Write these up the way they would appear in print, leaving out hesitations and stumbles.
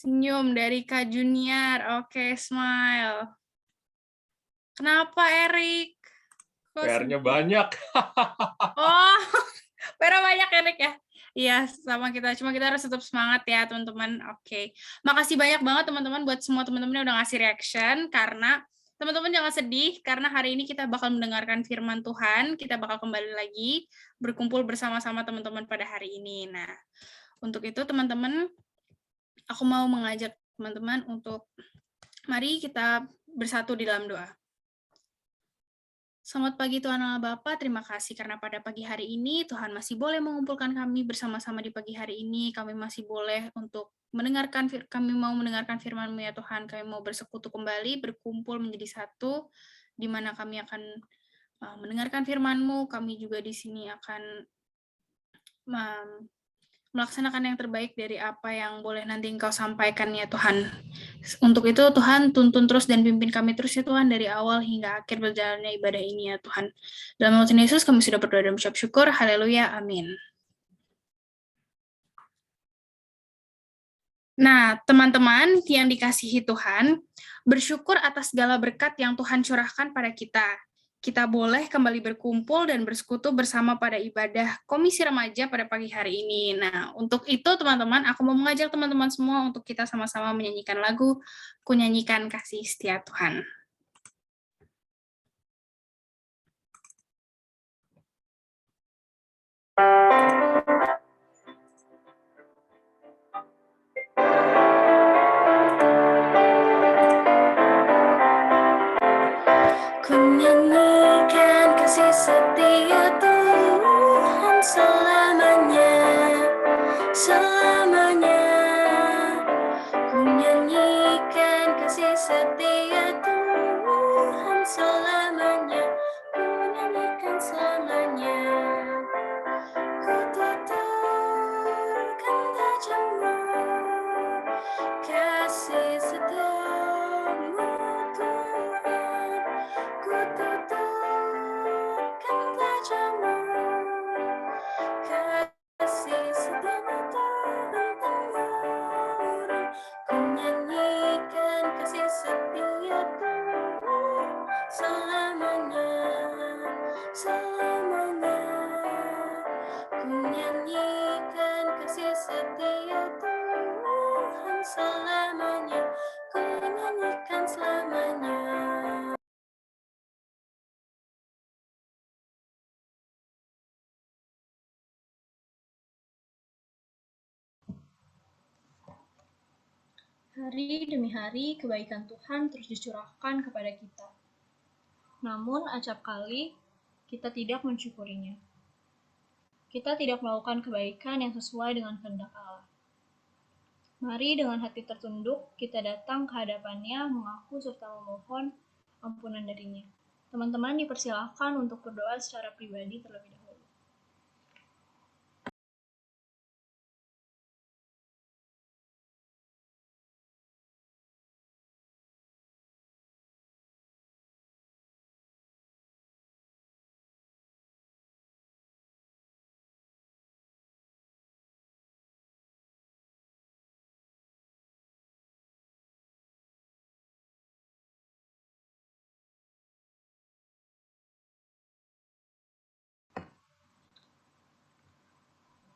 Senyum dari Kak Junior. Oke, smile. Kenapa, Erik? PR-nya banyak. Oh, PR banyak, Erik ya? Iya, sama kita. Cuma kita harus tetap semangat ya, teman-teman. Oke. Makasih banyak banget, teman-teman, buat semua teman-teman yang udah ngasih reaction. Karena teman-teman jangan sedih, karena hari ini kita bakal mendengarkan firman Tuhan. Kita bakal kembali lagi berkumpul bersama-sama teman-teman pada hari ini. Nah, untuk itu, teman-teman, aku mau mengajak teman-teman untuk mari kita bersatu di dalam doa. Selamat pagi Tuhan Allah Bapa, terima kasih karena pada pagi hari ini Tuhan masih boleh mengumpulkan kami bersama-sama di pagi hari ini. Kami masih boleh untuk kami mau mendengarkan firman-Mu ya Tuhan. Kami mau bersekutu kembali, berkumpul menjadi satu, di mana kami akan mendengarkan firman-Mu. Kami juga di sini akan melaksanakan yang terbaik dari apa yang boleh nanti Engkau sampaikan ya Tuhan. Untuk itu Tuhan tuntun terus dan pimpin kami terus ya Tuhan dari awal hingga akhir berjalannya ibadah ini ya Tuhan. Dalam nama Tuhan Yesus kami sudah berdoa dan mengucap syukur. Haleluya. Amin. Nah, teman-teman yang dikasihi Tuhan, bersyukur atas segala berkat yang Tuhan curahkan pada kita. Kita boleh kembali berkumpul dan bersekutu bersama pada ibadah Komisi Remaja pada pagi hari ini. Nah, untuk itu teman-teman, aku mau mengajak teman-teman semua untuk kita sama-sama menyanyikan lagu Ku Nyanyikan Kasih Setia Tuhan. Ku nyanyikan kasih setia Tuhan selamanya, selamanya. Ku nyanyikan kasih setia Tuhan selamanya, ku nyanyikan selamanya. Ku tuturkan tajammu, kasih setiamu Tuhan. Ku tuturkan tajammu, kasih setiamu turun-temurun. Ku nyanyikan kasih setia Tuhan selamanya, selamanya. Ku nyanyikan kasih setia Tuhan selamanya, ku nyanyikan selamanya. Hari demi hari, kebaikan Tuhan terus dicurahkan kepada kita. Namun, acap kali, kita tidak mensyukurinya. Kita tidak melakukan kebaikan yang sesuai dengan kehendak Allah. Mari dengan hati tertunduk, kita datang ke hadapannya, mengaku serta memohon ampunan darinya. Teman-teman dipersilahkan untuk berdoa secara pribadi terlebih dahulu.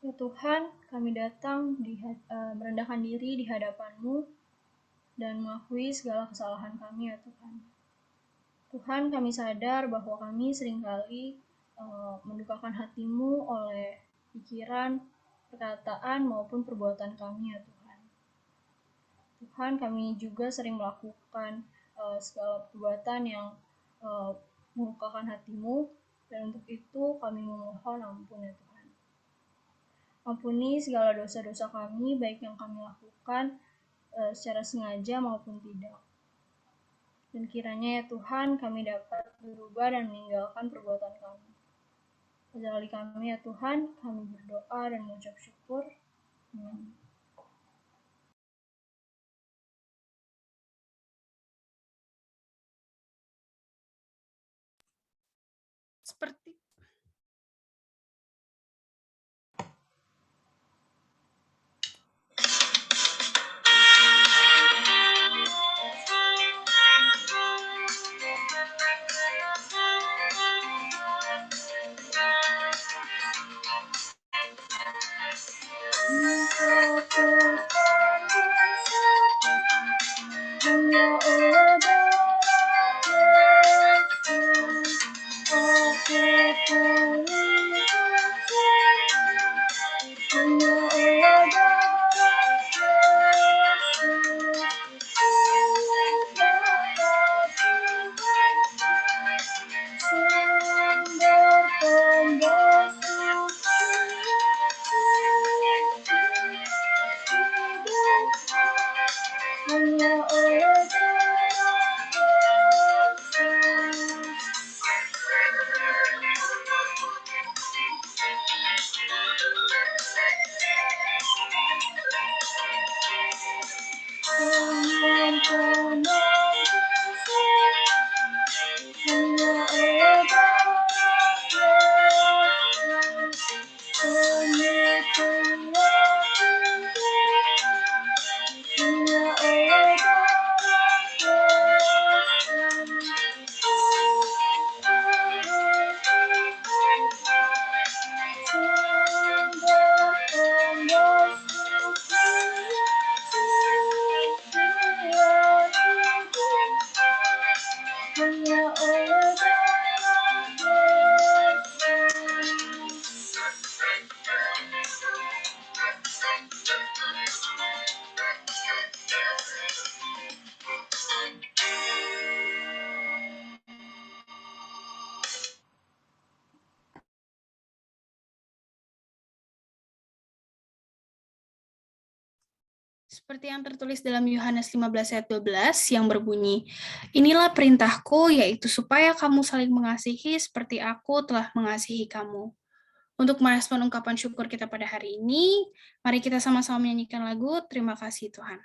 Ya Tuhan, kami datang merendahkan diri di hadapan-Mu dan mengakui segala kesalahan kami ya Tuhan. Tuhan, kami sadar bahwa kami seringkali mendukakan hati-Mu oleh pikiran, perkataan, maupun perbuatan kami ya Tuhan. Tuhan, kami juga sering melakukan segala perbuatan yang melukakan hati-Mu, dan untuk itu kami memohon ampun ya Tuhan. Ampuni segala dosa-dosa kami, baik yang kami lakukan secara sengaja maupun tidak. Dan kiranya ya Tuhan, kami dapat berubah dan meninggalkan perbuatan kami. Ajari kami ya Tuhan, kami berdoa dan mengucap syukur. Amin. Seperti hanya oleh darah Yesus. Sumber tembus hanya oleh darah Seperti yang tertulis dalam Yohanes 15 ayat 12 yang berbunyi, inilah perintahku, yaitu supaya kamu saling mengasihi seperti aku telah mengasihi kamu. Untuk merespon ungkapan syukur kita pada hari ini, mari kita sama-sama menyanyikan lagu Terima Kasih Tuhan.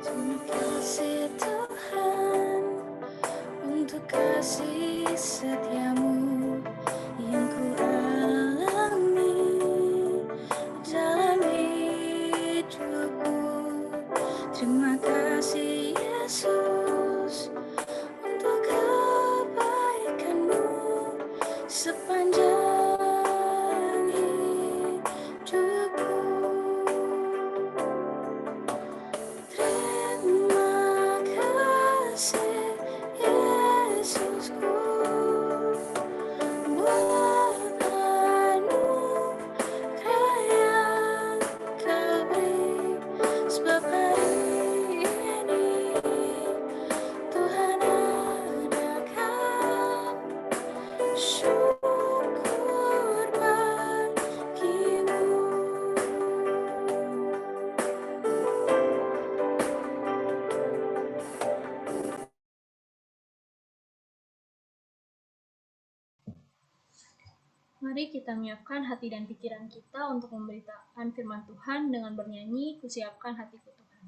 Terima kasih Tuhan untuk kasih setiamu yang ku alami dalam hidupku. Terima kasih Yesus untuk kebaikanmu sepanjang hidupku. Terima kasih Yesusku buat anugerah yang Kau beri, sebab hari ini Tuhan adakan syukur bagimu. Mari kita menyiapkan hati dan pikiran kita untuk memberitakan firman Tuhan dengan bernyanyi, Kusiapkan Hatiku Tuhan.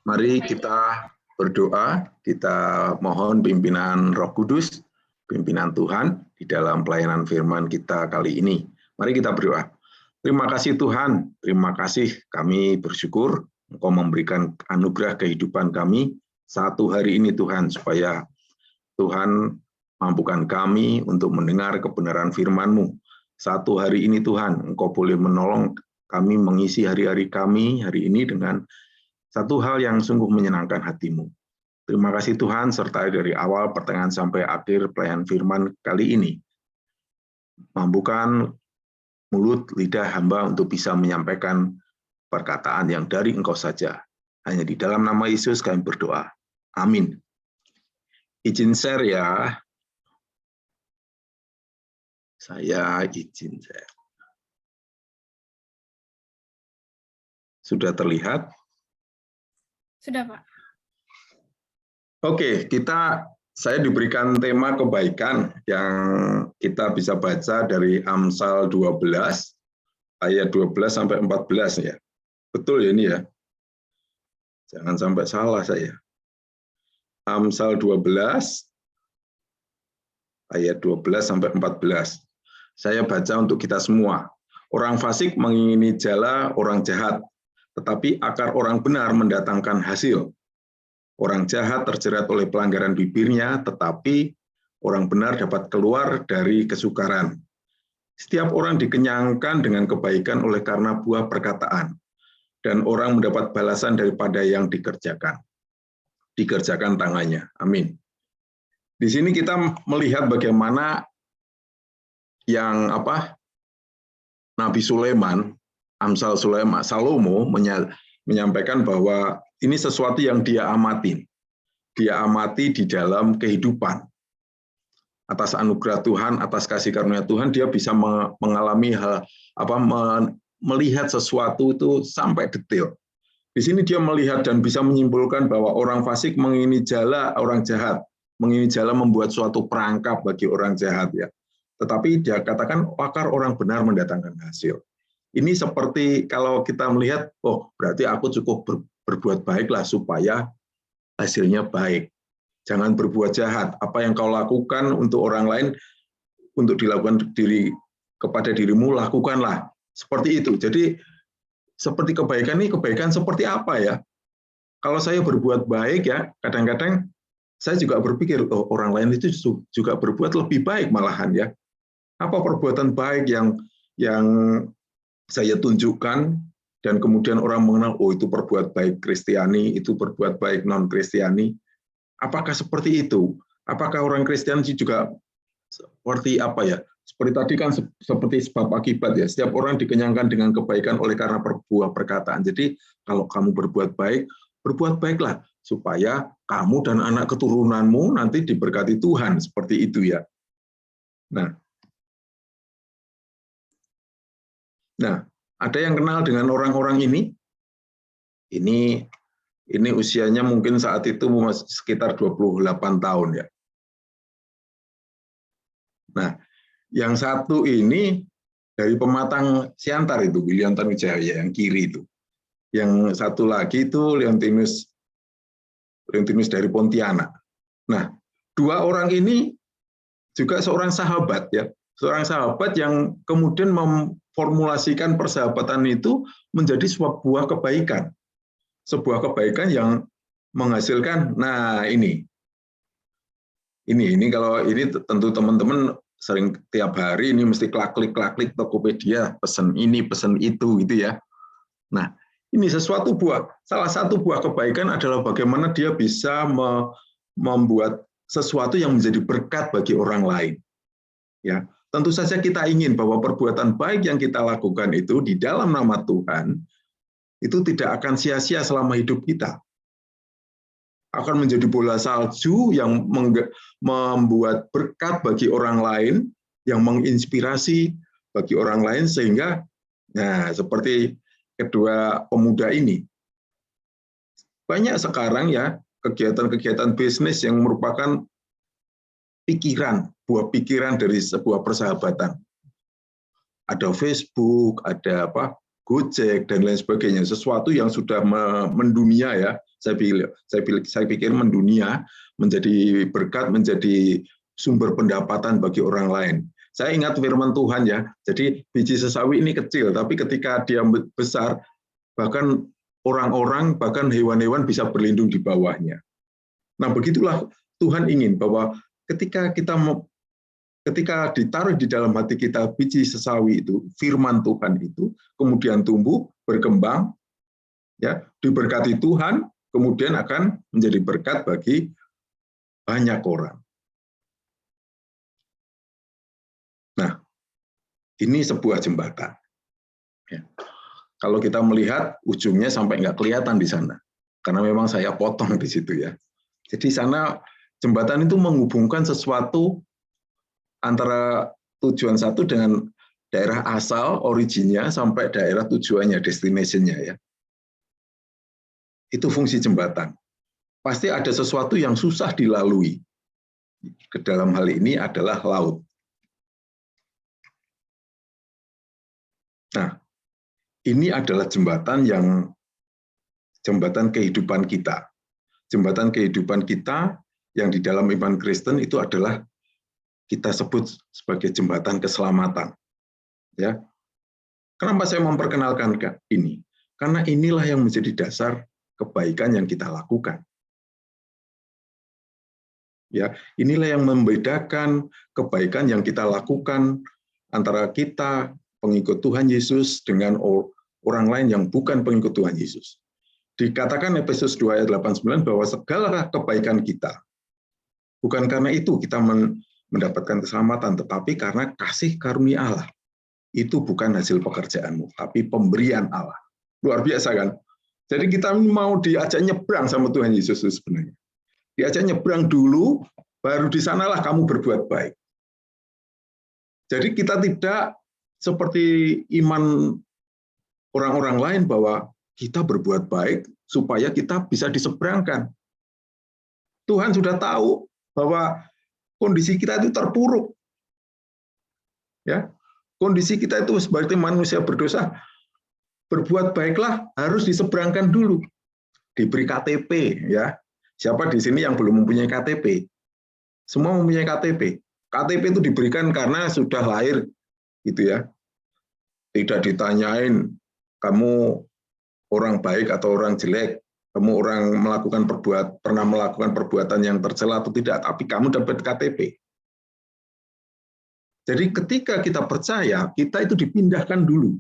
Mari kita berdoa, kita mohon pimpinan Roh Kudus, pimpinan Tuhan di dalam pelayanan firman kita kali ini. Mari kita berdoa. Terima kasih Tuhan, terima kasih, kami bersyukur Engkau memberikan anugerah kehidupan kami satu hari ini Tuhan, supaya Tuhan mampukan kami untuk mendengar kebenaran firman-Mu. Satu hari ini Tuhan, Engkau boleh menolong kami mengisi hari-hari kami hari ini dengan satu hal yang sungguh menyenangkan hati-Mu. Terima kasih Tuhan, serta dari awal, pertengahan, sampai akhir pelayanan firman kali ini. Mampukan mulut, lidah hamba untuk bisa menyampaikan perkataan yang dari Engkau saja. Hanya di dalam nama Yesus kami berdoa. Amin. Izin share ya. Saya izin share. Sudah terlihat? Sudah, Pak. Oke, saya diberikan tema kebaikan yang kita bisa baca dari Amsal 12 ayat 12 sampai 14 ya. Betul ya ini ya. Jangan sampai salah saya. Amsal 12 ayat 12 sampai 14. Saya baca untuk kita semua. Orang fasik mengingini jala orang jahat, tetapi akar orang benar mendatangkan hasil. Orang jahat terjerat oleh pelanggaran bibirnya, tetapi orang benar dapat keluar dari kesukaran. Setiap orang dikenyangkan dengan kebaikan oleh karena buah perkataan, dan orang mendapat balasan daripada yang dikerjakan tangannya. Amin. Di sini kita melihat bagaimana yang Nabi Sulaiman, Amsal Sulaiman, Salomo menyampaikan bahwa ini sesuatu yang dia amati. Dia amati di dalam kehidupan. Atas anugerah Tuhan, atas kasih karunia Tuhan, dia bisa mengalami melihat sesuatu itu sampai detail. Di sini dia melihat dan bisa menyimpulkan bahwa orang fasik mengingini jala orang jahat, mengingini jala membuat suatu perangkap bagi orang jahat ya. Tetapi dia katakan akar orang benar mendatangkan hasil. Ini seperti kalau kita melihat, oh berarti aku cukup berbuat baiklah supaya hasilnya baik. Jangan berbuat jahat. Apa yang kau lakukan untuk orang lain, untuk dilakukan kepada dirimu, lakukanlah. Seperti itu. Jadi seperti kebaikan ini, kebaikan seperti apa ya? Kalau saya berbuat baik ya, kadang-kadang saya juga berpikir, oh orang lain itu juga berbuat lebih baik malahan ya. Apa perbuatan baik yang saya tunjukkan, dan kemudian orang mengenal, oh itu berbuat baik Kristiani, itu berbuat baik non-Kristiani. Apakah seperti itu? Apakah orang Kristiani juga seperti apa ya? Seperti tadi kan seperti sebab akibat ya. Setiap orang dikenyangkan dengan kebaikan oleh karena buah perkataan. Jadi kalau kamu berbuat baiklah supaya kamu dan anak keturunanmu nanti diberkati Tuhan. Seperti itu ya. Nah, ada yang kenal dengan orang-orang ini? Ini usianya mungkin saat itu sekitar 28 tahun ya. Nah, yang satu ini dari Pematang Siantar itu, William Tanuwijaya yang kiri itu. Yang satu lagi itu Leontinus dari Pontianak. Nah, dua orang ini juga seorang sahabat ya. Seorang sahabat yang kemudian memformulasikan persahabatan itu menjadi sebuah kebaikan. Sebuah kebaikan yang menghasilkan, nah ini kalau ini tentu teman-teman sering tiap hari ini mesti klik Tokopedia, pesen ini, pesen itu gitu ya. Nah, ini salah satu buah kebaikan adalah bagaimana dia bisa membuat sesuatu yang menjadi berkat bagi orang lain. Ya, tentu saja kita ingin bahwa perbuatan baik yang kita lakukan itu di dalam nama Tuhan itu tidak akan sia-sia selama hidup kita. Akan menjadi bola salju yang membuat berkat bagi orang lain, yang menginspirasi bagi orang lain, sehingga seperti kedua pemuda ini. Banyak sekarang ya kegiatan-kegiatan bisnis yang merupakan buah pikiran dari sebuah persahabatan. Ada Facebook, ada Gojek dan lain sebagainya, sesuatu yang sudah mendunia ya, Saya pikir mendunia, menjadi berkat, menjadi sumber pendapatan bagi orang lain. Saya ingat firman Tuhan ya, jadi biji sesawi ini kecil, tapi ketika dia besar, bahkan orang-orang, bahkan hewan-hewan bisa berlindung di bawahnya. Nah, begitulah Tuhan ingin bahwa ketika ditaruh di dalam hati kita biji sesawi itu, firman Tuhan itu, kemudian tumbuh, berkembang, ya, diberkati Tuhan, kemudian akan menjadi berkat bagi banyak orang. Nah, ini sebuah jembatan. Ya. Kalau kita melihat ujungnya sampai nggak kelihatan di sana, karena memang saya potong di situ ya. Jadi sana jembatan itu menghubungkan sesuatu antara tujuan satu dengan daerah asal, originnya, sampai daerah tujuannya, destination-nya ya. Itu fungsi jembatan. Pasti ada sesuatu yang susah dilalui. Ke dalam hal ini adalah laut. Nah, ini adalah jembatan kehidupan kita. Jembatan kehidupan kita yang di dalam iman Kristen itu adalah kita sebut sebagai jembatan keselamatan. Ya. Kenapa saya memperkenalkan ini? Karena inilah yang menjadi dasar kebaikan yang kita lakukan. Ya, inilah yang membedakan kebaikan yang kita lakukan antara kita pengikut Tuhan Yesus dengan orang lain yang bukan pengikut Tuhan Yesus. Dikatakan Efesus 2 ayat 89 bahwa segala kebaikan kita, bukan karena itu kita mendapatkan keselamatan, tetapi karena kasih karunia Allah. Itu bukan hasil pekerjaanmu, tapi pemberian Allah. Luar biasa kan? Jadi kita mau diajak nyebrang sama Tuhan Yesus sebenarnya. Diajak nyebrang dulu, baru di sanalah kamu berbuat baik. Jadi kita tidak seperti iman orang-orang lain bahwa kita berbuat baik supaya kita bisa diseberangkan. Tuhan sudah tahu bahwa kondisi kita itu terpuruk. Ya, kondisi kita itu sebagai manusia berdosa, berbuat baiklah harus diseberangkan dulu. Diberi KTP ya. Siapa di sini yang belum mempunyai KTP? Semua mempunyai KTP. KTP itu diberikan karena sudah lahir gitu ya. Tidak ditanyain kamu orang baik atau orang jelek, kamu pernah melakukan perbuatan yang tercela atau tidak, tapi kamu dapat KTP. Jadi ketika kita percaya, kita itu dipindahkan dulu.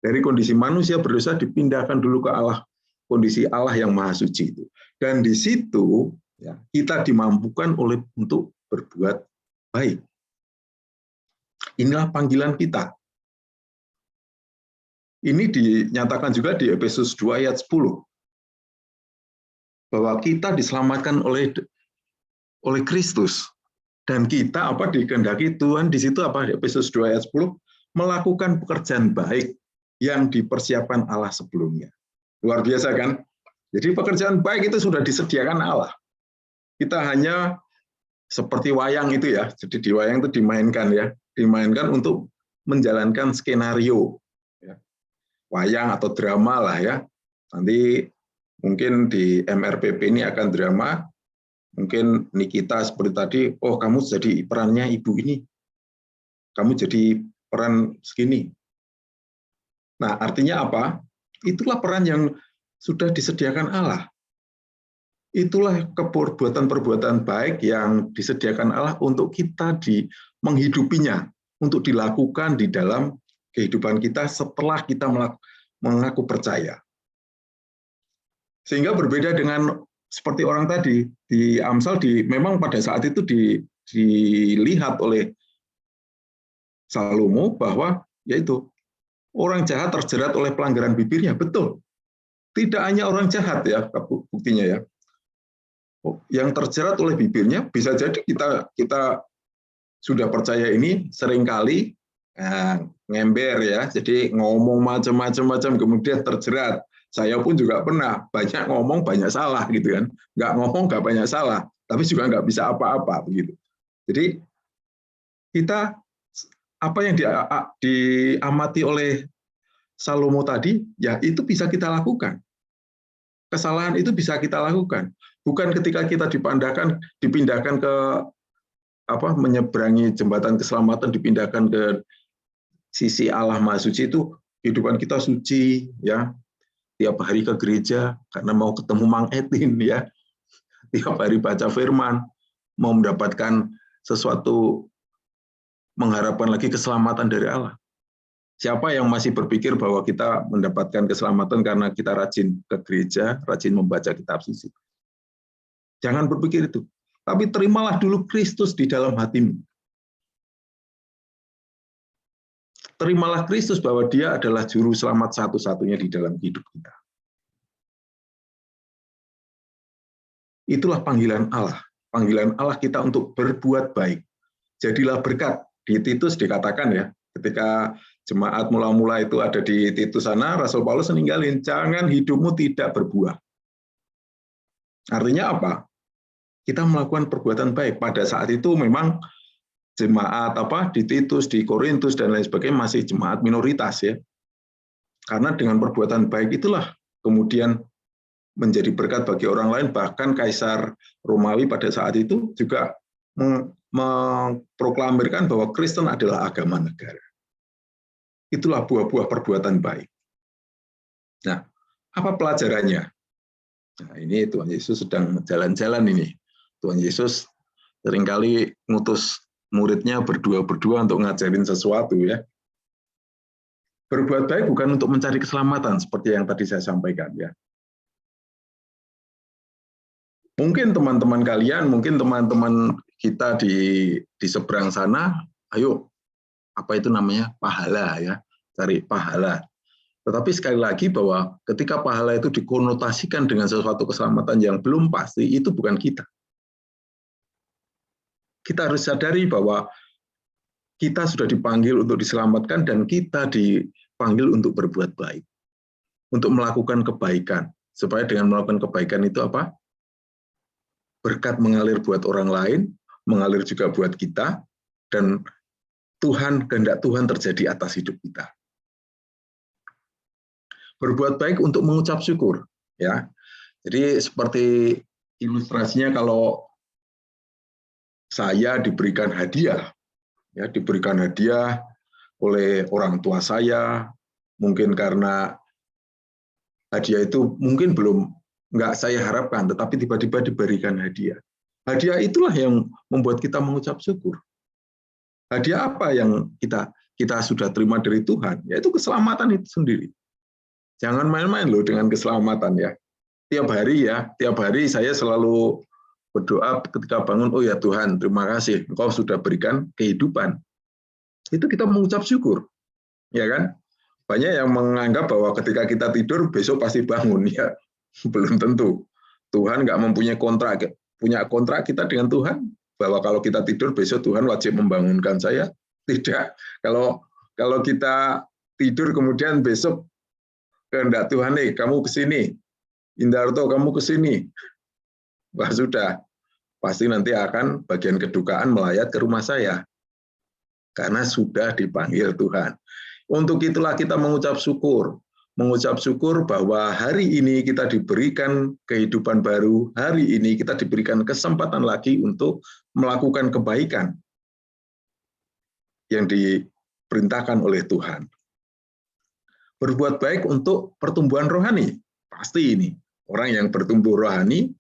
Dari kondisi manusia berdosa dipindahkan dulu ke Allah, kondisi Allah yang Maha Suci itu. Dan di situ ya, kita dimampukan untuk berbuat baik. Inilah panggilan kita. Ini dinyatakan juga di Efesus 2 ayat 10. Bahwa kita diselamatkan oleh Kristus. Dan kita dikehendaki Tuhan di situ Efesus 2 ayat 10 melakukan pekerjaan baik yang dipersiapkan Allah sebelumnya. Luar biasa kan? Jadi pekerjaan baik itu sudah disediakan Allah. Kita hanya seperti wayang itu ya. Jadi di wayang itu dimainkan untuk menjalankan skenario. Wayang atau drama lah ya. Nanti mungkin di MRPP ini akan drama, mungkin Nikita seperti tadi, oh kamu jadi perannya ibu ini, kamu jadi peran segini. Nah artinya apa? Itulah peran yang sudah disediakan Allah. Itulah perbuatan-perbuatan baik yang disediakan Allah untuk kita menghidupinya, untuk dilakukan di dalam kehidupan kita setelah kita mengaku percaya. Sehingga berbeda dengan seperti orang tadi, di Amsal memang pada saat itu dilihat oleh Salomo bahwa yaitu orang jahat terjerat oleh pelanggaran bibirnya, betul. Tidak hanya orang jahat ya, buktinya ya. Yang terjerat oleh bibirnya, bisa jadi kita sudah percaya ini seringkali ngember ya, jadi ngomong macam-macam kemudian terjerat. Saya pun juga pernah banyak ngomong banyak salah gitu kan, nggak ngomong nggak banyak salah, tapi juga nggak bisa apa-apa begitu. Jadi kita apa yang diamati oleh Salomo tadi, ya itu bisa kita lakukan. kesalahan itu bisa kita lakukan. Bukan ketika kita dipindahkan ke menyeberangi jembatan keselamatan, dipindahkan ke sisi Allah Maha Suci itu kehidupan kita suci, ya. Tiap hari ke gereja karena mau ketemu Mang Etin, ya. Tiap hari baca firman, mau mendapatkan sesuatu, mengharapkan lagi keselamatan dari Allah. Siapa yang masih berpikir bahwa kita mendapatkan keselamatan karena kita rajin ke gereja, rajin membaca kitab suci? Jangan berpikir itu. Tapi terimalah dulu Kristus di dalam hatimu. Terimalah Kristus bahwa Dia adalah juru selamat satu-satunya di dalam hidup kita. Itulah panggilan Allah. Panggilan Allah kita untuk berbuat baik. Jadilah berkat. Di Titus dikatakan, ya, ketika jemaat mula-mula itu ada di Titus sana, Rasul Paulus meninggalin, jangan hidupmu tidak berbuah. Artinya apa? Kita melakukan perbuatan baik. Pada saat itu memang jemaat di Titus, di Korintus dan lain sebagainya masih jemaat minoritas, ya. Karena dengan perbuatan baik itulah kemudian menjadi berkat bagi orang lain. Bahkan Kaisar Romawi pada saat itu juga memproklamirkan bahwa Kristen adalah agama negara. Itulah buah-buah perbuatan baik. Nah, apa pelajarannya? Nah, ini Tuhan Yesus sedang jalan-jalan ini. Tuhan Yesus seringkali ngutus muridnya berdua-berdua untuk ngajarin sesuatu, ya. Berbuat baik bukan untuk mencari keselamatan seperti yang tadi saya sampaikan, ya. Mungkin teman-teman kalian, mungkin teman-teman kita di seberang sana, ayo, apa itu namanya? Pahala, ya. Cari pahala. Tetapi sekali lagi bahwa ketika pahala itu dikonotasikan dengan sesuatu keselamatan yang belum pasti, itu bukan kita. Kita harus sadari bahwa kita sudah dipanggil untuk diselamatkan dan kita dipanggil untuk berbuat baik. Untuk melakukan kebaikan. Supaya dengan melakukan kebaikan itu apa? Berkat mengalir buat orang lain, mengalir juga buat kita, dan kehendak Tuhan terjadi atas hidup kita. Berbuat baik untuk mengucap syukur, ya. Jadi seperti ilustrasinya kalau saya diberikan hadiah, ya, diberikan hadiah oleh orang tua saya, mungkin karena hadiah itu mungkin nggak saya harapkan, tetapi tiba-tiba diberikan hadiah. Hadiah itulah yang membuat kita mengucap syukur. Hadiah apa yang kita sudah terima dari Tuhan? Yaitu keselamatan itu sendiri. Jangan main-main loh dengan keselamatan, ya. Tiap hari saya selalu berdoa ketika bangun, oh ya Tuhan, terima kasih, Engkau sudah berikan kehidupan. Itu kita mengucap syukur, ya kan? Banyak yang menganggap bahwa ketika kita tidur besok pasti bangun, ya. Belum tentu. Tuhan nggak mempunyai kontrak. Punya kontrak kita dengan Tuhan, bahwa kalau kita tidur besok Tuhan wajib membangunkan saya. Tidak. Kalau kita tidur kemudian besok kehendak Tuhan, kamu ke sini. Indarto, kamu ke sini. Wah, sudah. Pasti nanti akan bagian kedukaan melayat ke rumah saya. Karena sudah dipanggil Tuhan. Untuk itulah kita mengucap syukur. Mengucap syukur bahwa hari ini kita diberikan kehidupan baru, hari ini kita diberikan kesempatan lagi untuk melakukan kebaikan yang diperintahkan oleh Tuhan. Berbuat baik untuk pertumbuhan rohani, pasti ini. Orang yang bertumbuh rohani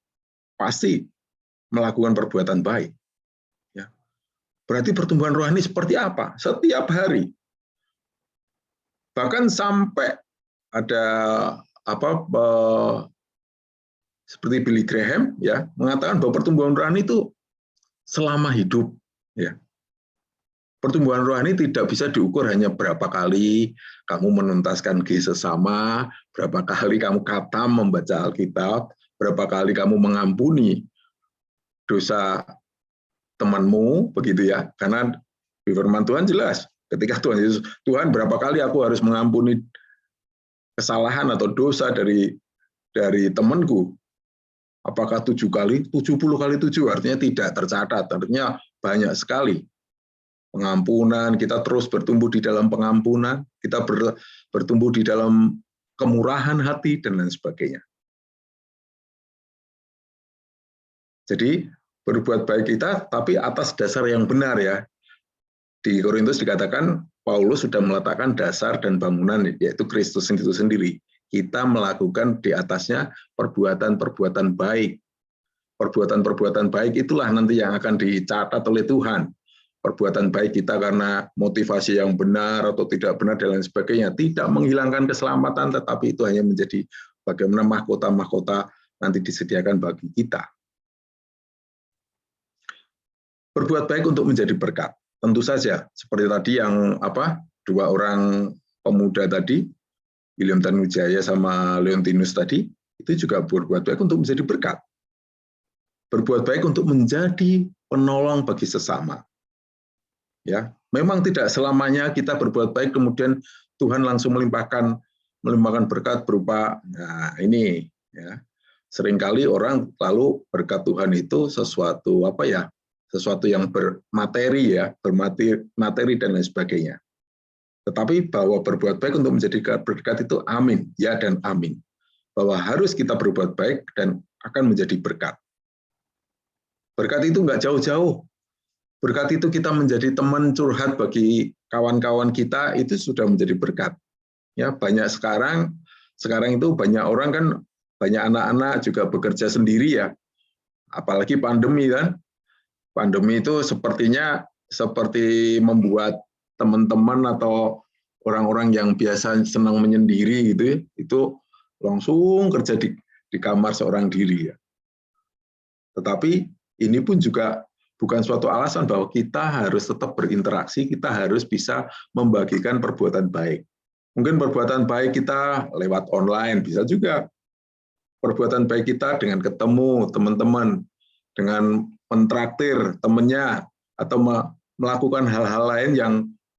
pasti melakukan perbuatan baik. Ya. Berarti pertumbuhan rohani seperti apa? Setiap hari. Bahkan sampai ada seperti Billy Graham, ya, mengatakan bahwa pertumbuhan rohani itu selama hidup, ya. Pertumbuhan rohani tidak bisa diukur hanya berapa kali kamu menuntaskan G sesama, berapa kali kamu khatam membaca Alkitab, berapa kali kamu mengampuni dosa temanmu, begitu, ya. Karena di firman Tuhan jelas, ketika Tuhan Yesus, Tuhan berapa kali aku harus mengampuni kesalahan atau dosa dari temanku? Apakah 7 kali? 70 kali 7, artinya tidak tercatat, artinya banyak sekali. Pengampunan, kita terus bertumbuh di dalam pengampunan, kita bertumbuh di dalam kemurahan hati, dan lain sebagainya. Jadi berbuat baik kita tapi atas dasar yang benar ya. Di Korintus dikatakan Paulus sudah meletakkan dasar dan bangunan yaitu Kristus itu sendiri. Kita melakukan di atasnya perbuatan-perbuatan baik. Perbuatan-perbuatan baik itulah nanti yang akan dicatat oleh Tuhan. Perbuatan baik kita karena motivasi yang benar atau tidak benar dan lain sebagainya tidak menghilangkan keselamatan, tetapi itu hanya menjadi bagaimana mahkota-mahkota nanti disediakan bagi kita. Berbuat baik untuk menjadi berkat. Tentu saja seperti tadi yang dua orang pemuda tadi, William Tanuwijaya sama Leontinus tadi, itu juga berbuat baik untuk menjadi berkat. Berbuat baik untuk menjadi penolong bagi sesama. Ya, memang tidak selamanya kita berbuat baik kemudian Tuhan langsung melimpahkan berkat berupa ya. Seringkali orang lalu berkat Tuhan itu sesuatu sesuatu yang bermateri ya, bermateri dan lain sebagainya. Tetapi bahwa berbuat baik untuk menjadi berkat itu amin, ya dan amin. Bahwa harus kita berbuat baik dan akan menjadi berkat. Berkat itu nggak jauh-jauh. Berkat itu kita menjadi teman curhat bagi kawan-kawan kita, itu sudah menjadi berkat. Ya, banyak sekarang itu banyak orang kan, banyak anak-anak juga bekerja sendiri ya. Apalagi pandemi kan. Pandemi itu sepertinya seperti membuat teman-teman atau orang-orang yang biasa senang menyendiri gitu, itu langsung kerja di kamar seorang diri ya. Tetapi ini pun juga bukan suatu alasan bahwa kita harus tetap berinteraksi, kita harus bisa membagikan perbuatan baik. Mungkin perbuatan baik kita lewat online, bisa juga. Perbuatan baik kita dengan ketemu teman-teman, dengan mentraktir temannya, atau melakukan hal-hal lain yang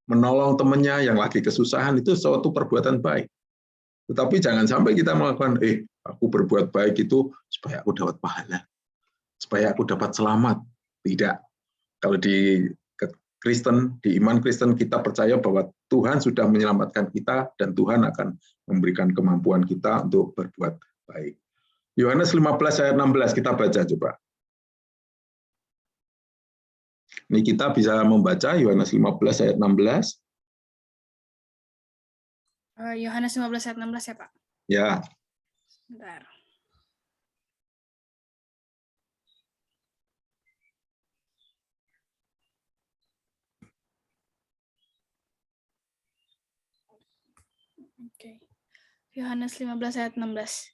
menolong temannya yang lagi kesusahan, itu suatu perbuatan baik. Tetapi jangan sampai kita melakukan, aku berbuat baik itu supaya aku dapat pahala, supaya aku dapat selamat. Tidak. Kalau di Kristen, di iman Kristen kita percaya bahwa Tuhan sudah menyelamatkan kita dan Tuhan akan memberikan kemampuan kita untuk berbuat baik. Yohanes 15 ayat 16 kita baca coba. Ini kita bisa membaca Yohanes 15 ayat 16. Yohanes 15 ayat 16 ya Pak? Ya. Bentar. Oke. Yohanes 15 ayat 16.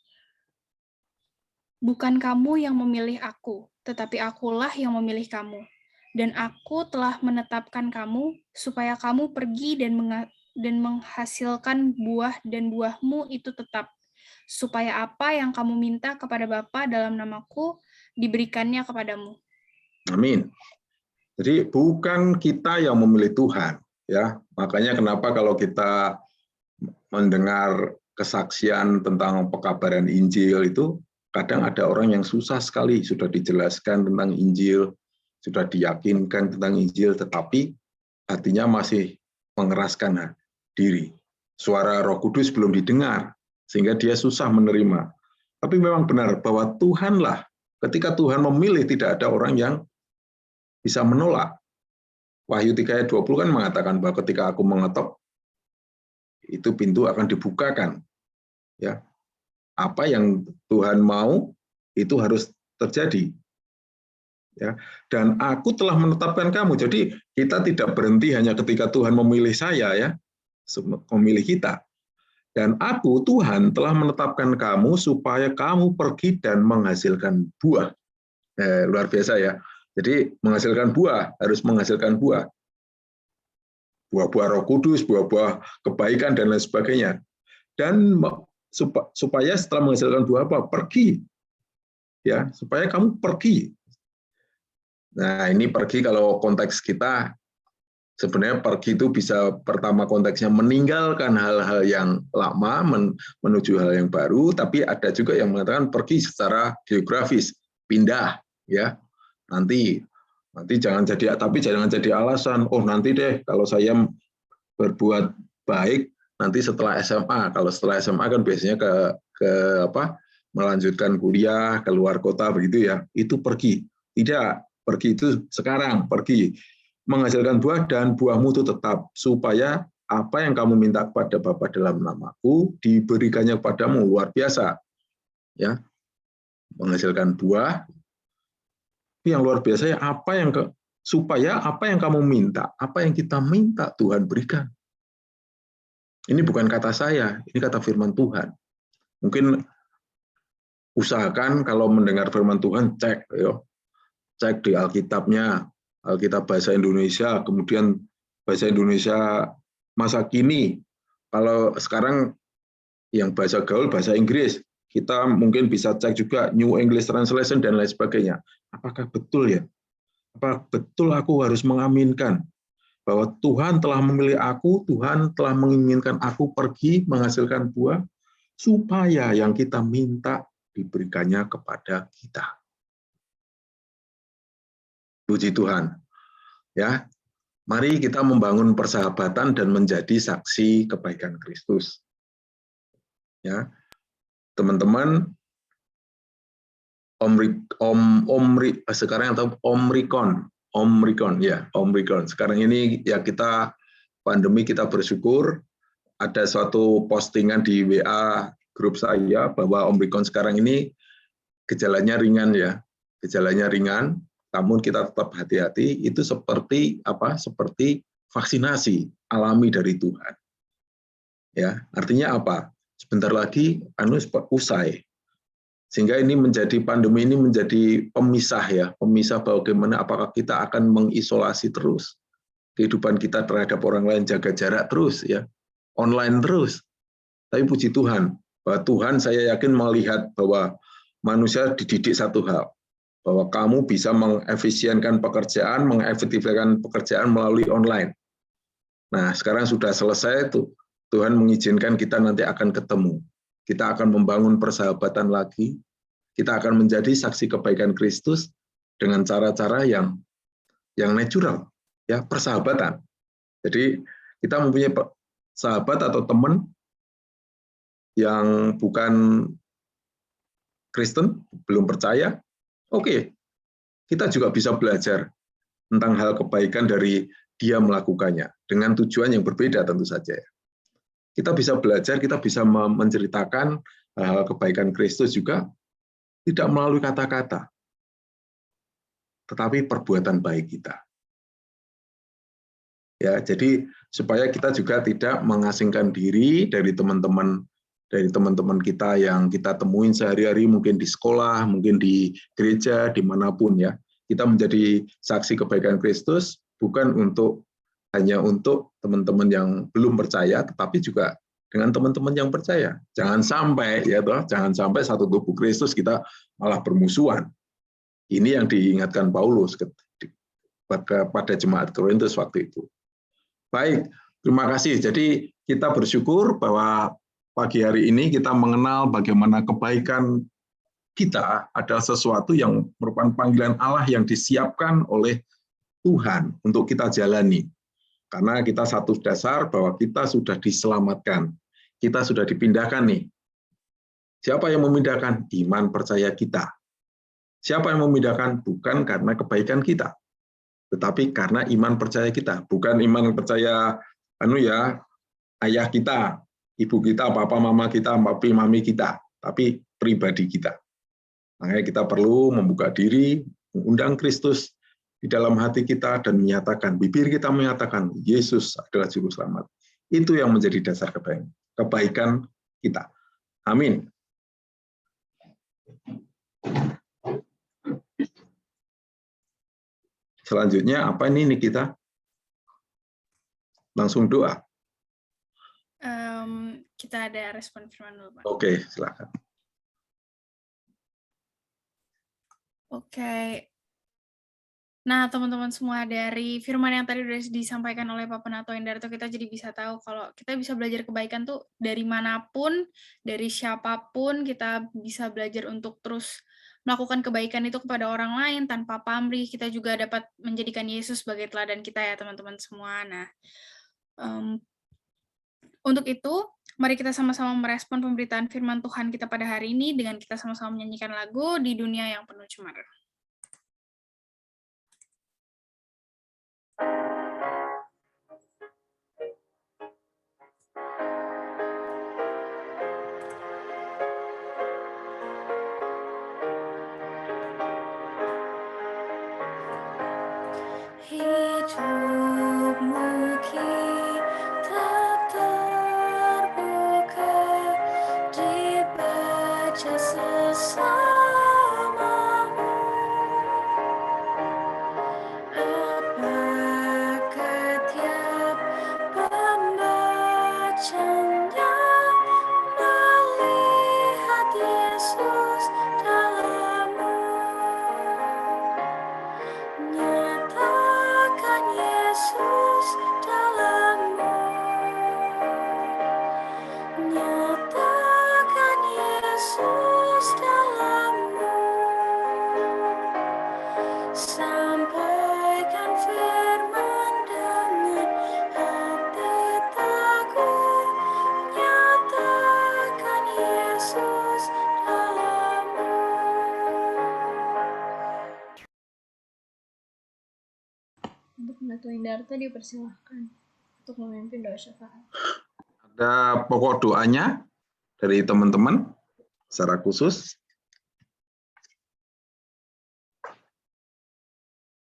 Bukan kamu yang memilih aku, tetapi akulah yang memilih kamu. Dan aku telah menetapkan kamu supaya kamu pergi dan menghasilkan buah dan buahmu itu tetap. Supaya apa yang kamu minta kepada Bapa dalam namaku diberikannya kepadamu. Amin. Jadi bukan kita yang memilih Tuhan, ya. Makanya kenapa kalau kita mendengar kesaksian tentang pekabaran Injil itu kadang ada orang yang susah sekali sudah dijelaskan tentang Injil, sudah diyakinkan tentang Injil, tetapi hatinya masih mengeraskan diri. Suara Roh Kudus belum didengar, sehingga dia susah menerima. Tapi memang benar bahwa Tuhanlah, ketika Tuhan memilih tidak ada orang yang bisa menolak. Wahyu 3 ayat 20 kan mengatakan bahwa ketika aku mengetok, itu pintu akan dibukakan. Ya. Apa yang Tuhan mau itu harus terjadi. Ya. Dan aku telah menetapkan kamu. Jadi kita tidak berhenti hanya ketika Tuhan memilih saya, ya, memilih kita. Dan aku Tuhan telah menetapkan kamu supaya kamu pergi dan menghasilkan buah. Luar biasa ya. Jadi menghasilkan buah, harus menghasilkan buah. Buah-buah Roh Kudus, buah-buah kebaikan dan lain sebagainya. Dan supaya setelah menghasilkan buah apa? Pergi. Ya, supaya kamu pergi. Nah, ini pergi kalau konteks kita sebenarnya pergi itu bisa pertama konteksnya meninggalkan hal-hal yang lama menuju hal yang baru, tapi ada juga yang mengatakan pergi secara geografis, pindah, ya. Nanti jangan jadi alasan, oh nanti deh kalau saya berbuat baik nanti setelah SMA. Kalau setelah SMA kan biasanya ke melanjutkan kuliah, keluar kota begitu ya, itu pergi. Tidak, pergi itu sekarang, pergi. Menghasilkan buah dan buahmu itu tetap, supaya apa yang kamu minta kepada Bapa dalam namaku, diberikannya kepadamu, luar biasa. Ya, menghasilkan buah, yang luar biasa ya, supaya apa yang kamu minta, apa yang kita minta Tuhan berikan. Ini bukan kata saya, ini kata firman Tuhan. Mungkin usahakan kalau mendengar firman Tuhan, cek di Alkitabnya, Alkitab bahasa Indonesia, kemudian bahasa Indonesia masa kini. Kalau sekarang yang bahasa gaul, bahasa Inggris, kita mungkin bisa cek juga New English Translation dan lain sebagainya. Apakah betul ya? Apa betul aku harus mengaminkan bahwa Tuhan telah memilih aku, Tuhan telah menginginkan aku pergi menghasilkan buah, supaya yang kita minta diberikannya kepada kita. Puji Tuhan. Ya, mari kita membangun persahabatan dan menjadi saksi kebaikan Kristus. Ya, teman-teman, sekarang atau Omrikon ya, Omrikon. Sekarang ini ya kita pandemi, kita bersyukur ada suatu postingan di WA grup saya bahwa Omrikon sekarang ini gejalanya ringan ya, gejalanya ringan, namun kita tetap hati-hati. Itu seperti apa? Seperti vaksinasi alami dari Tuhan. Ya, artinya apa? Sebentar lagi usai. Sehingga ini pandemi ini menjadi pemisah ya, pemisah bagaimana apakah kita akan mengisolasi terus kehidupan kita terhadap orang lain, jaga jarak terus ya, online terus. Tapi puji Tuhan, bahwa Tuhan saya yakin melihat bahwa manusia dididik satu hal, bahwa kamu bisa mengefisienkan pekerjaan, mengefektifkan pekerjaan melalui online. Nah, sekarang sudah selesai tuh, Tuhan mengizinkan kita nanti akan ketemu. Kita akan membangun persahabatan lagi, kita akan menjadi saksi kebaikan Kristus dengan cara-cara yang natural, ya, persahabatan. Jadi kita mempunyai sahabat atau teman yang bukan Kristen, belum percaya, oke, kita juga bisa belajar tentang hal kebaikan dari dia melakukannya, dengan tujuan yang berbeda tentu saja. Kita bisa belajar, kita bisa menceritakan hal kebaikan Kristus juga, tidak melalui kata-kata, tetapi perbuatan baik kita. Ya, jadi supaya kita juga tidak mengasingkan diri dari teman-teman kita yang kita temuin sehari-hari, mungkin di sekolah, mungkin di gereja, dimanapun ya. Kita menjadi saksi kebaikan Kristus bukan hanya untuk teman-teman yang belum percaya, tetapi juga dengan teman-teman yang percaya. Jangan sampai jangan sampai satu tubuh Kristus kita malah bermusuhan. Ini yang diingatkan Paulus pada jemaat Korintus waktu itu. Baik, terima kasih. Jadi kita bersyukur bahwa pagi hari ini kita mengenal bagaimana kebaikan kita adalah sesuatu yang merupakan panggilan Allah yang disiapkan oleh Tuhan untuk kita jalani. Karena kita satu dasar bahwa kita sudah diselamatkan. Kita sudah dipindahkan nih. Siapa yang memindahkan? Iman percaya kita. Siapa yang memindahkan? Bukan karena kebaikan kita, tetapi karena iman percaya kita. Bukan iman percaya ayah kita, ibu kita, papa mama kita, papi mami kita, tapi pribadi kita. Makanya kita perlu membuka diri, mengundang Kristus di dalam hati kita dan menyatakan, bibir kita menyatakan Yesus adalah juru selamat. Itu yang menjadi dasar kebaikan kita. Amin. Selanjutnya apa ini kita? Langsung doa. Kita ada respon firman dulu, Pak. Oke, silakan. Oke. Nah, teman-teman semua, dari firman yang tadi sudah disampaikan oleh Pak Penato Indarto, kita jadi bisa tahu kalau kita bisa belajar kebaikan tuh dari manapun, dari siapapun, kita bisa belajar untuk terus melakukan kebaikan itu kepada orang lain tanpa pamrih. Kita juga dapat menjadikan Yesus sebagai teladan kita ya, teman-teman semua. Nah, untuk itu, Mari kita sama-sama merespon pemberitaan firman Tuhan kita pada hari ini dengan kita sama-sama menyanyikan lagu Di Dunia Yang Penuh Cemara. Hidupmu kitab terbuka, dibaca sesamamu. Apakah tiap pembacanya melihat Yesus dalammu? Nyatakan Yesus dalammu. Nyatakan Yesus dalammu. Sampaikan firman dengan hati teguh. Nyatakan Yesus dalammu. Untuk Metu Indarto dipersilahkan untuk memimpin doa syafaat. Ada pokok doanya dari teman-teman secara khusus.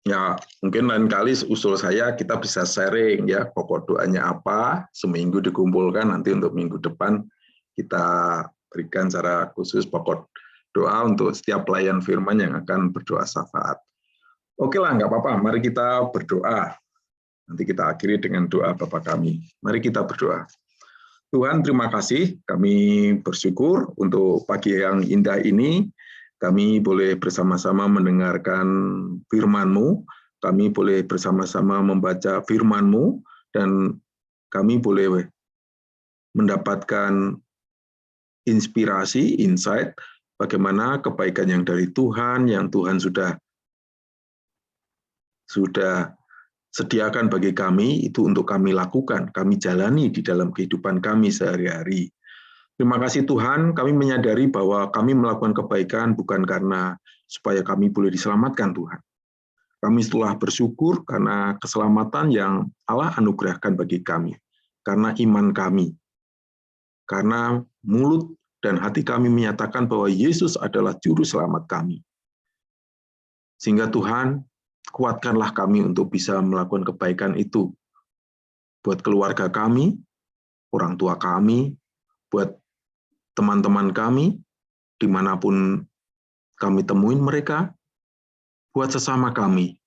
Ya, mungkin lain kali usul saya kita bisa sharing ya pokok doanya apa, seminggu dikumpulkan, nanti untuk minggu depan kita berikan secara khusus pokok doa untuk setiap pelayan firman yang akan berdoa syafaat. Oke lah, nggak apa-apa, mari kita berdoa. Nanti kita akhiri dengan doa Bapa kami. Mari kita berdoa. Tuhan, terima kasih, kami bersyukur untuk pagi yang indah ini, kami boleh bersama-sama mendengarkan firman-Mu, kami boleh bersama-sama membaca firman-Mu, dan kami boleh mendapatkan inspirasi, insight, bagaimana kebaikan yang dari Tuhan, yang Tuhan sudah sediakan bagi kami, itu untuk kami lakukan, kami jalani di dalam kehidupan kami sehari-hari. Terima kasih Tuhan, kami menyadari bahwa kami melakukan kebaikan bukan karena supaya kami boleh diselamatkan Tuhan. Kami telah bersyukur karena keselamatan yang Allah anugerahkan bagi kami, karena iman kami, karena mulut dan hati kami menyatakan bahwa Yesus adalah juru selamat kami. Sehingga Tuhan, kuatkanlah kami untuk bisa melakukan kebaikan itu buat keluarga kami, orang tua kami, buat teman-teman kami, dimanapun kami temuin mereka, buat sesama kami,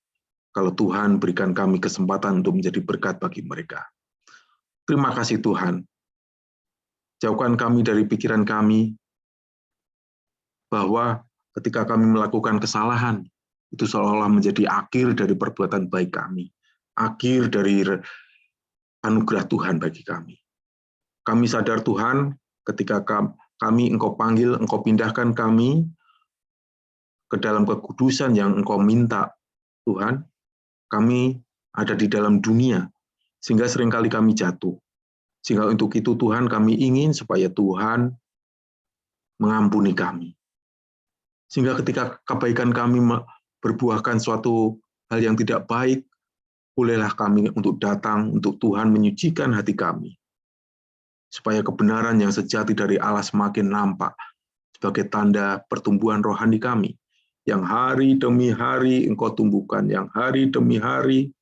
kalau Tuhan berikan kami kesempatan untuk menjadi berkat bagi mereka. Terima kasih Tuhan. Jauhkan kami dari pikiran kami, bahwa ketika kami melakukan kesalahan, itu seolah-olah menjadi akhir dari perbuatan baik kami, akhir dari anugerah Tuhan bagi kami. Kami sadar Tuhan, ketika kami Engkau panggil, Engkau pindahkan kami ke dalam kekudusan yang Engkau minta, Tuhan, kami ada di dalam dunia, sehingga seringkali kami jatuh. Sehingga untuk itu Tuhan, kami ingin supaya Tuhan mengampuni kami. Sehingga ketika kebaikan kami berbuahkan suatu hal yang tidak baik, bolehlah kami untuk datang, untuk Tuhan menyucikan hati kami. Supaya kebenaran yang sejati dari Allah semakin nampak sebagai tanda pertumbuhan rohani kami. Yang hari demi hari Engkau tumbuhkan, yang hari demi hari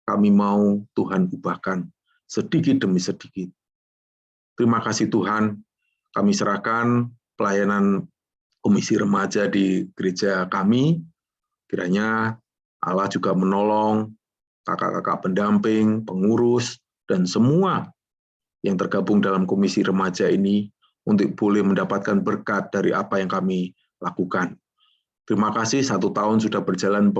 kami mau Tuhan ubahkan sedikit demi sedikit. Terima kasih Tuhan, kami serahkan pelayanan komisi remaja di gereja kami. Kiranya Allah juga menolong kakak-kakak pendamping, pengurus, dan semua yang tergabung dalam komisi remaja ini untuk boleh mendapatkan berkat dari apa yang kami lakukan. Terima kasih 1 tahun sudah berjalan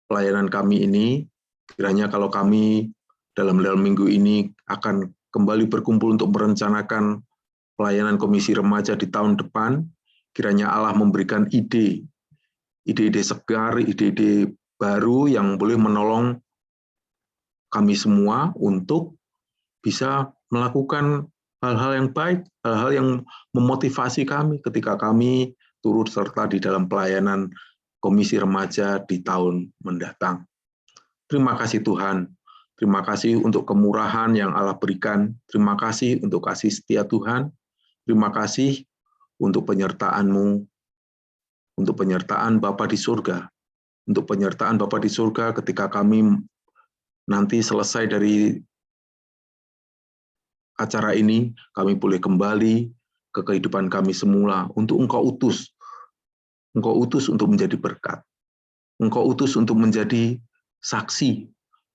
pelayanan kami ini. Kiranya kalau kami dalam minggu ini akan kembali berkumpul untuk merencanakan pelayanan komisi remaja di tahun depan, kiranya Allah memberikan ide-ide segar, ide-ide baru yang boleh menolong kami semua untuk bisa melakukan hal-hal yang baik, hal-hal yang memotivasi kami ketika kami turut serta di dalam pelayanan Komisi Remaja di tahun mendatang. Terima kasih Tuhan. Terima kasih untuk kemurahan yang Allah berikan. Terima kasih untuk kasih setia Tuhan. Terima kasih untuk penyertaan-Mu, untuk penyertaan Bapa di surga, untuk penyertaan Bapa di surga ketika kami nanti selesai dari acara ini, kami boleh kembali ke kehidupan kami semula untuk Engkau utus. Engkau utus untuk menjadi berkat. Engkau utus untuk menjadi saksi.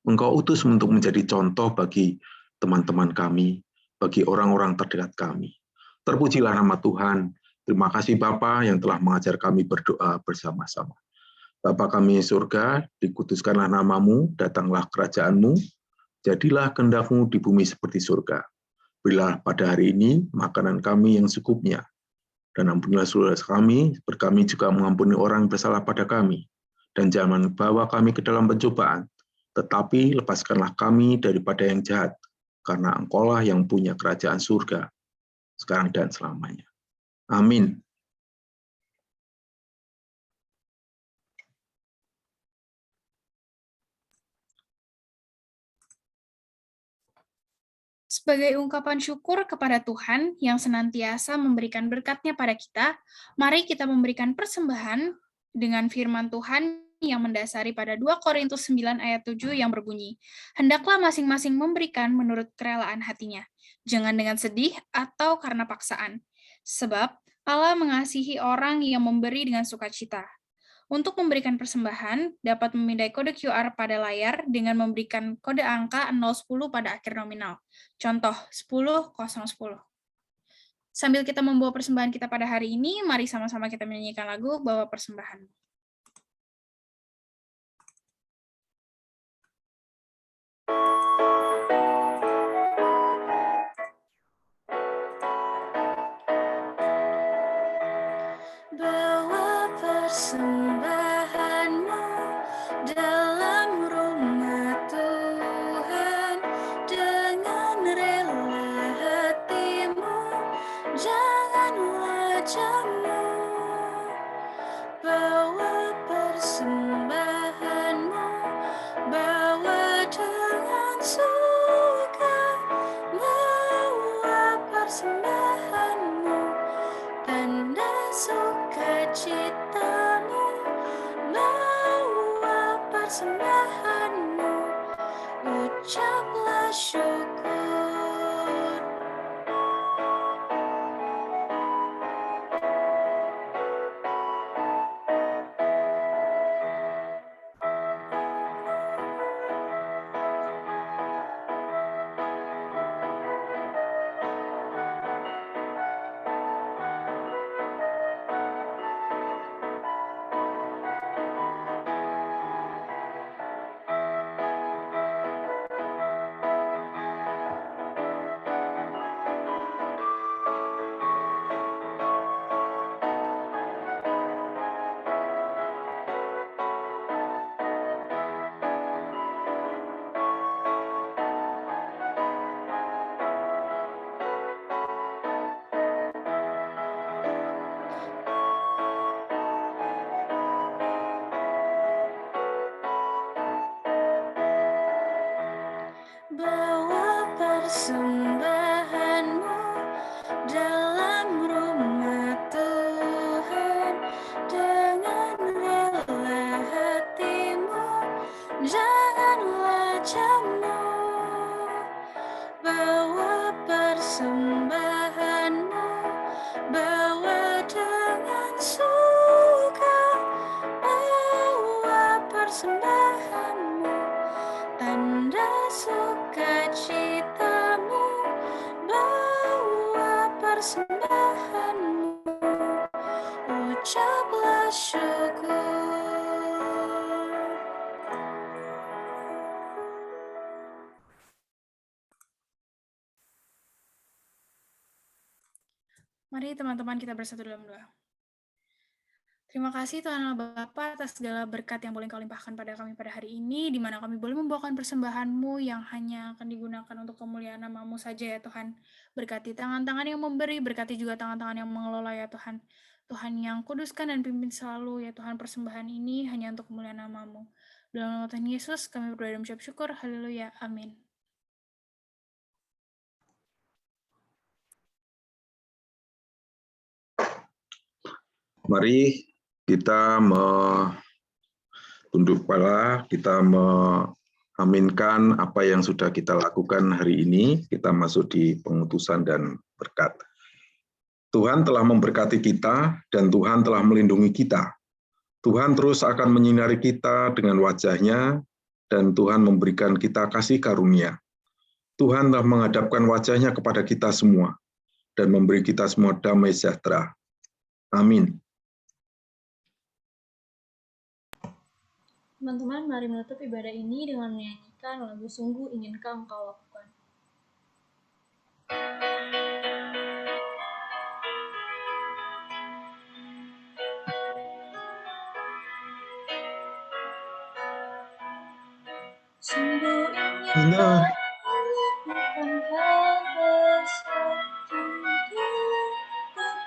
Engkau utus untuk menjadi contoh bagi teman-teman kami, bagi orang-orang terdekat kami. Terpujilah nama Tuhan. Terima kasih Bapa yang telah mengajar kami berdoa bersama-sama. Bapa kami surga, dikuduskanlah namamu, datanglah kerajaanmu, jadilah kehendak-Mu di bumi seperti surga. Berilah pada hari ini makanan kami yang secukupnya, dan ampunilah saudara kami, seperti kami juga mengampuni orang yang bersalah pada kami. Dan jangan bawa kami ke dalam pencobaan, tetapi lepaskanlah kami daripada yang jahat, karena Engkaulah yang punya kerajaan surga, sekarang dan selamanya. Amin. Sebagai ungkapan syukur kepada Tuhan yang senantiasa memberikan berkat-Nya pada kita, mari kita memberikan persembahan dengan firman Tuhan yang mendasari pada 2 Korintus 9 ayat 7 yang berbunyi, "Hendaklah masing-masing memberikan menurut kerelaan hatinya, jangan dengan sedih atau karena paksaan. Sebab Allah mengasihi orang yang memberi dengan sukacita." Untuk memberikan persembahan, dapat memindai kode QR pada layar dengan memberikan kode angka 010 pada akhir nominal. Contoh, 10.010. Sambil kita membawa persembahan kita pada hari ini, mari sama-sama kita menyanyikan lagu Bawa Persembahan. Bawa persembahanmu dalam rumah Tuhan dengan rela hatimu, janganlah jamu. Bawa persembahanmu, bawa dengan suka, bawa persembahanmu, tanda sukacitamu, bawa persembahanmu, ucaplah syukur. Bawa persembahanmu dalam rumah Tuhan dengan rela hatimu, janganlah jamu. Bawa persembahanmu, bawa dengan suka, bawa persembahanmu, tanda sukacitamu, bawa persembahanmu, ucaplah syukur. Mari teman-teman kita bersatu dalam doa. Terima kasih Tuhan Allah Bapa atas segala berkat yang boleh Kau limpahkan pada kami pada hari ini, di mana kami boleh membawakan persembahan-Mu yang hanya akan digunakan untuk kemuliaan nama-Mu saja ya Tuhan. Berkati tangan-tangan yang memberi, berkati juga tangan-tangan yang mengelola ya Tuhan. Tuhan yang kuduskan dan pimpin selalu ya Tuhan, persembahan ini hanya untuk kemuliaan nama-Mu. Dalam nama Tuhan Yesus kami berdoa dan mengucap syukur. Haleluya. Amin. Mari kita tunduk kepala, kita mengaminkan apa yang sudah kita lakukan hari ini. Kita masuk di pengutusan dan berkat. Tuhan telah memberkati kita dan Tuhan telah melindungi kita. Tuhan terus akan menyinari kita dengan wajah-Nya dan Tuhan memberikan kita kasih karunia. Tuhan telah menghadapkan wajah-Nya kepada kita semua dan memberi kita semua damai sejahtera. Amin. Teman-teman, mari menutup ibadah ini dengan menyanyikan lagu Sungguh Inginkah Engkau Lakukan. Sungguh inginkah lakukan hal besar untuk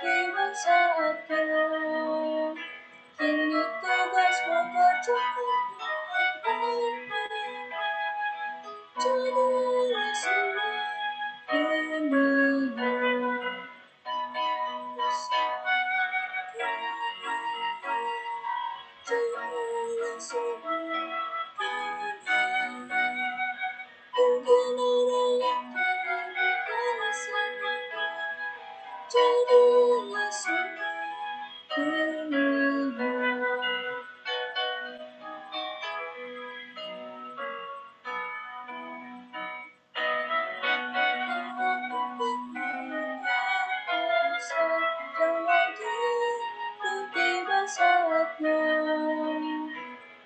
tiba saatnya. Kini tugasmu kerjakan dengan baik. Jadilah semua dunia. Jadilah semua dunia. Mungkin ada yang tidak rasanya. Jadilah semua dunia. Saatnya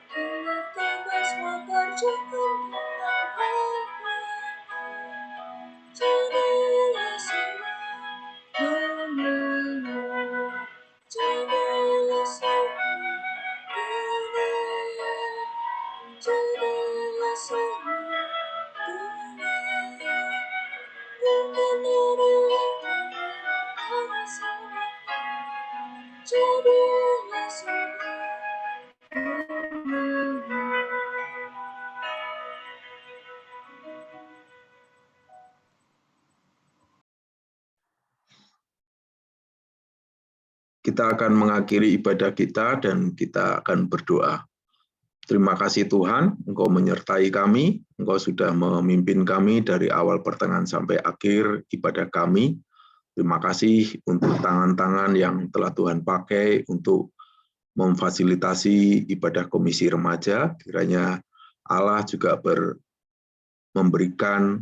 kini tugasmu kerjakan dengan baik. Jadilah semua dunia. Jadilah semua dunia. Jadilah semua dunia. Mungkin ada yang hanya salah. Jadilah semua dunia. Kita akan mengakhiri ibadah kita dan kita akan berdoa. Terima kasih Tuhan, Engkau menyertai kami, Engkau sudah memimpin kami dari awal pertengahan sampai akhir ibadah kami. Terima kasih untuk tangan-tangan yang telah Tuhan pakai untuk memfasilitasi ibadah komisi remaja. Kiranya Allah juga memberikan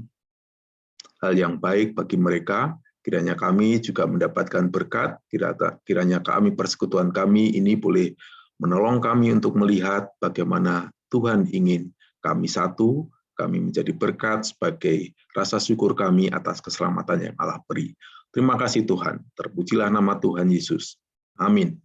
hal yang baik bagi mereka. Kiranya kami juga mendapatkan berkat, kiranya kami, persekutuan kami ini boleh menolong kami untuk melihat bagaimana Tuhan ingin kami satu, kami menjadi berkat sebagai rasa syukur kami atas keselamatan yang Allah beri. Terima kasih Tuhan, terpujilah nama Tuhan Yesus. Amin.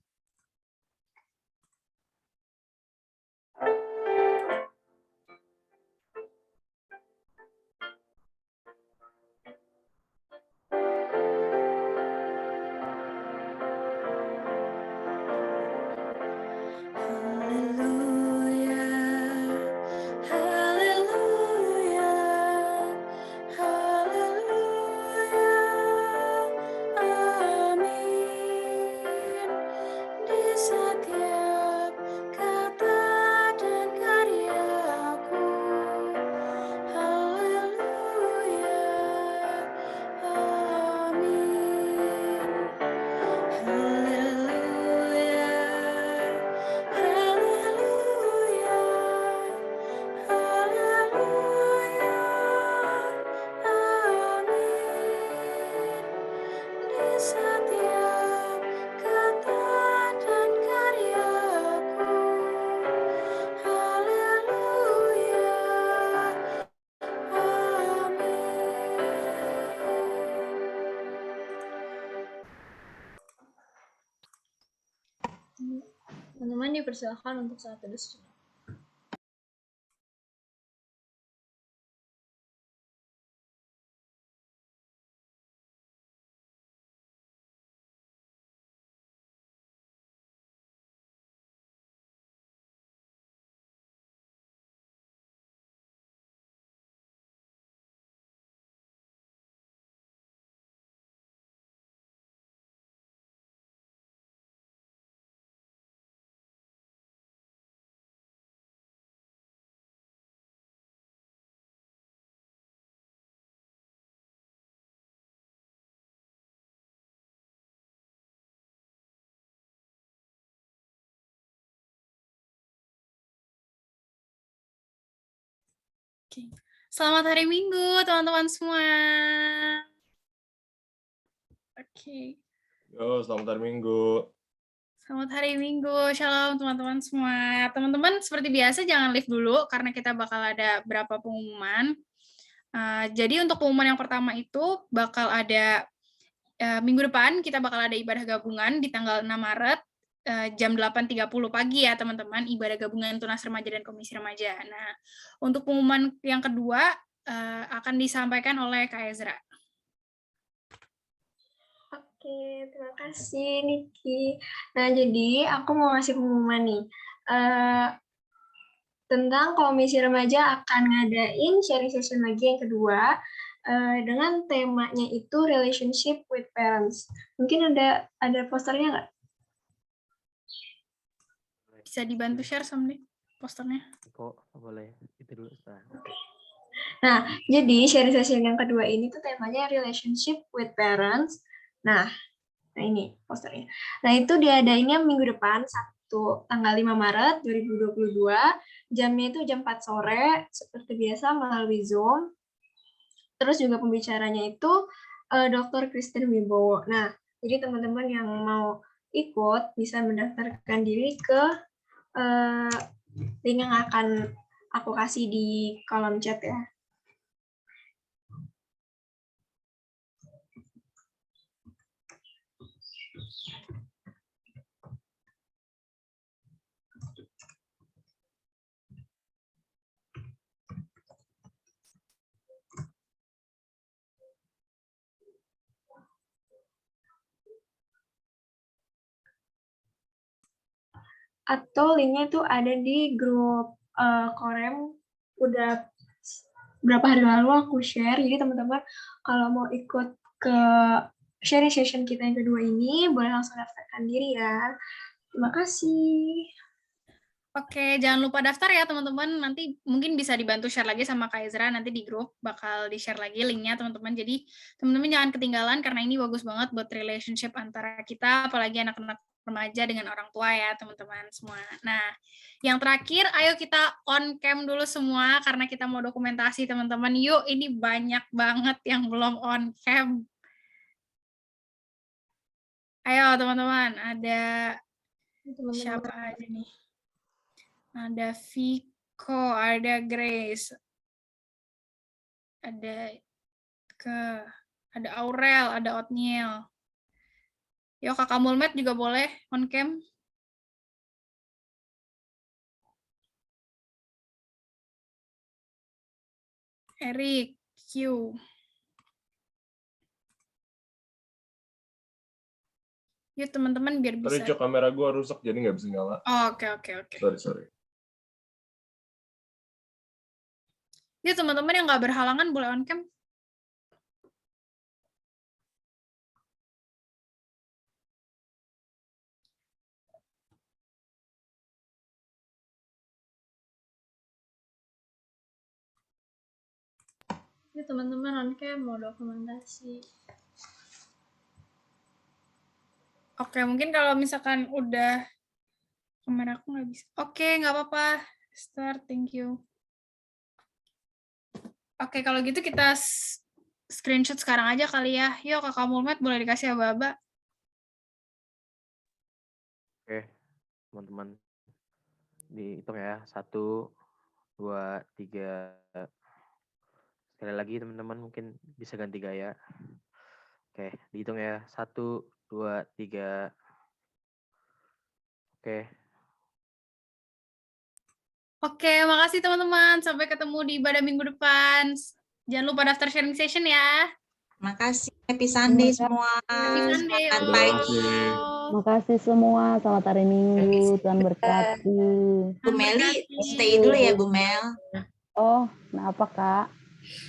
dipersilakan untuk saat teduh sejenak. Oke. Selamat hari Minggu, teman-teman semua. Oke. Yo, selamat hari Minggu. Selamat hari Minggu, shalom teman-teman semua. Teman-teman, seperti biasa jangan leave dulu, karena kita bakal ada beberapa pengumuman. Jadi untuk pengumuman yang pertama itu bakal ada minggu depan, kita bakal ada ibadah gabungan di tanggal 6 Maret, jam 8.30 pagi ya teman-teman, ibadah gabungan Tunas Remaja dan Komisi Remaja. Nah, untuk pengumuman yang kedua akan disampaikan oleh Kak Ezra. Oke, terima kasih Niki. Nah, jadi aku mau ngasih pengumuman nih. Tentang Komisi Remaja akan ngadain sharing session lagi yang kedua dengan temanya itu relationship with parents. Mungkin ada posternya nggak? Bisa dibantu share sama posternya? Kok boleh itu dulu. Nah, jadi sharing session yang kedua ini tuh temanya relationship with parents. Nah ini posternya. Nah, itu diadainnya minggu depan, Sabtu, tanggal 5 Maret 2022. Jamnya itu jam 4 sore, seperti biasa melalui Zoom. Terus juga pembicaranya itu Dr. Christine Wibowo. Nah, jadi teman-teman yang mau ikut bisa mendaftarkan diri ke link yang akan aku kasih di kolom chat ya. Atau linknya itu ada di grup Korem, udah berapa hari lalu aku share. Jadi teman-teman kalau mau ikut ke sharing session kita yang kedua ini, boleh langsung daftarkan diri ya. Terima kasih. Oke, jangan lupa daftar ya teman-teman. Nanti mungkin bisa dibantu share lagi sama Kak Ezra, nanti di grup bakal di-share lagi linknya teman-teman. Jadi teman-teman jangan ketinggalan karena ini bagus banget buat relationship antara kita, apalagi anak-anak remaja dengan orang tua ya teman-teman semua. Nah, yang terakhir, ayo kita on cam dulu semua karena kita mau dokumentasi teman-teman. Yuk, ini banyak banget yang belum on cam. Ayo teman-teman, ada siapa aja nih? Ada Viko, ada Grace, ada Aurel, ada Otniel. Yo, Kakak Mulmet juga boleh on cam. Erik, Q. Yuk teman-teman biar bisa. Sorry, Cok, kamera gue rusak jadi nggak bisa nyala. Oh, oke. Sorry. Yuk teman-teman yang nggak berhalangan boleh on cam. Ini teman-teman on cam mau dokumentasi. Oke, mungkin kalau misalkan udah kamera aku nggak bisa. Oke, nggak apa-apa. Start, thank you. Oke, kalau gitu kita screenshot sekarang aja kali ya. Yuk, Kakak Mulmet boleh dikasih aba-aba. Oke, teman-teman. Dihitung ya. 1, 2, 3. Sekali lagi teman-teman mungkin bisa ganti gaya. Oke, dihitung ya. 1, 2, 3. Oke. Oke, makasih teman-teman. Sampai ketemu di ibadah minggu depan. Jangan lupa daftar sharing session ya. Makasih. Happy Sunday semua. Happy Sunday. Selamat Terima pagi. kasih. Makasih semua, selamat hari Minggu, Tuhan berkati. Bu Meli, stay dulu ya Bu Mel. Oh, kenapa Kak?